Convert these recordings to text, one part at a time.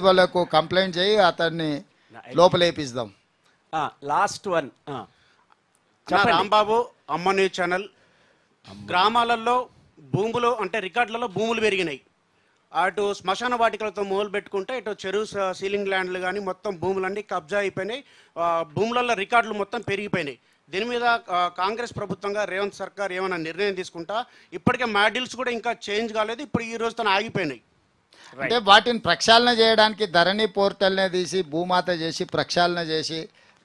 వాళ్ళకు కంప్లైంట్ చేయి అతన్ని లోపలేపిద్దాం. లాస్ట్ వన్ రాంబాబు అమ్మ న్యూస్ ఛానల్. గ్రామాలలో భూములు అంటే రికార్డులలో భూములు పెరిగినాయి. అటు శ్మశాన వాటికలతో మొదలు పెట్టుకుంటే ఇటు చెరువు సీలింగ్ ల్యాండ్లు కానీ మొత్తం భూములన్నీ కబ్జా అయిపోయినాయి. భూములలో రికార్డులు మొత్తం పెరిగిపోయినాయి. దీని మీద కాంగ్రెస్ ప్రభుత్వంగా రేవంత్ సర్కార్ ఏమైనా నిర్ణయం తీసుకుంటా? ఇప్పటికే మాడ్యూల్స్ కూడా ఇంకా చేంజ్ కాలేదు, ఇప్పుడు ఈ రోజు తను ఆగిపోయినాయి. అంటే వాటిని ప్రక్షాళన చేయడానికి ధరణి పోర్టల్నే తీసి భూమాత చేసి ప్రక్షాళన చేసి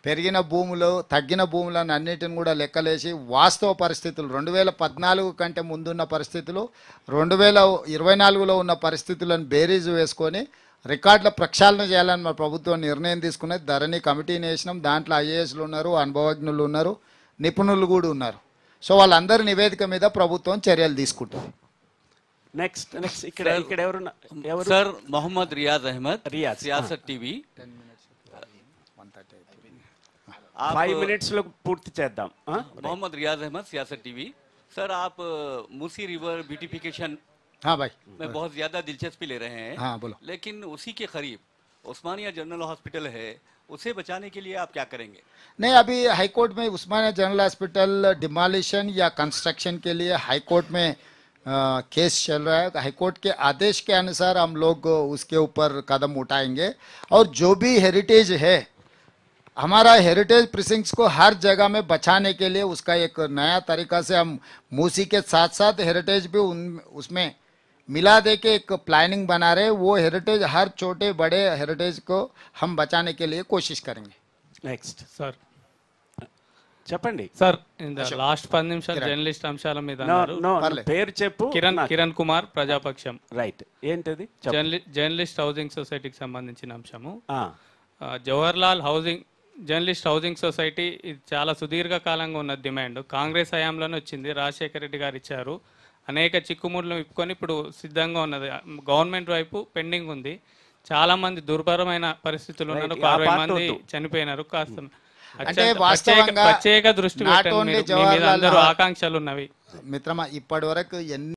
పెరిగిన భూములు తగ్గిన భూములను అన్నిటిని కూడా లెక్కలేసి వాస్తవ పరిస్థితులు 2014 కంటే ముందున్న పరిస్థితులు 2024లో ఉన్న పరిస్థితులను బేరీజు వేసుకొని రికార్డుల ప్రక్షాళన చేయాలని మా ప్రభుత్వం నిర్ణయం తీసుకున్నది. ధరణి కమిటీని వేసినాం. దాంట్లో ఐఏఎస్లు ఉన్నారు, అనుభవజ్ఞులు ఉన్నారు, నిపుణులు కూడా ఉన్నారు. సో వాళ్ళందరి నివేదిక మీద ప్రభుత్వం చర్యలు తీసుకుంటుంది. నెక్స్ట్ ఇక్కడ ఎవరు सर मोहम्मद रियाज अहमद सियासत टीवी 5 minutes లో పూర్తి చేద్దాం. मोहम्मद रियाज अहमद सियासत टीवी। सर आप मूसी रिवर ब्यूटिफिकेशन हाँ भाई में बहुत ज्यादा दिलचस्पी ले रहे हैं। हाँ बोलो। लेकिन उसी के करीब उस्मानिया जनरल हॉस्पिटल है, उसे बचाने के लिए आप क्या करेंगे? नहीं, अभी हाईकोर्ट में उस्मानिया जनरल हॉस्पिटल डिमोलिशन या कंस्ट्रक्शन के लिए हाईकोर्ट में केस चल रहा है। हाईकोर्ट के आदेश के अनुसार हम लोग उसके ऊपर कदम उठाएंगे और जो भी हेरिटेज है हमारा हेरिटेज प्रिसिंक्ट्स को हर जगह में बचाने के लिए उसका एक नया तरीका से हम मूसी के साथ साथ हेरिटेज भी उसमें मिला दे के एक प्लानिंग बना रहे। वो हेरिटेज हर छोटे बड़े हेरिटेज को हम बचाने के लिए कोशिश करेंगे। నెక్స్ట్ సార్ చెప్పండి. సార్ లాస్ట్ 10 నిమిషాలు జర్నలిస్ట్ అంశాల మీద అన్నారు. పేరు చెప్పు. కిరణ్ కుమార్ ప్రజాపక్షం. రైట్, ఏంటది? జర్నలిస్ట్ హౌసింగ్ సొసైటీకి సంబంధించిన అంశము. జవహర్లాల్ జర్నలిస్ట్ హౌసింగ్ సొసైటీ ఇది చాలా సుదీర్ఘ కాలంగా ఉన్న డిమాండ్. కాంగ్రెస్ హయాంలోనే వచ్చింది, రాజశేఖర రెడ్డి గారు ఇచ్చారు. అనేక చిక్కుముడులు విప్పుకొని ఇప్పుడు సిద్ధంగా ఉన్నది. గవర్నమెంట్ వైపు పెండింగ్ ఉంది. చాలా మంది దుర్భరమైన పరిస్థితులు ఉన్నారు. 60 మంది చనిపోయినారు. కాస్త అంటే వాస్తవంగా ప్రత్యేక దృష్టి పెట్టండి. మీ మీద అందరూ ఆకాంక్షలు ఉన్నవి మిత్రమా. ఇప్పటి వరకు ఎన్ని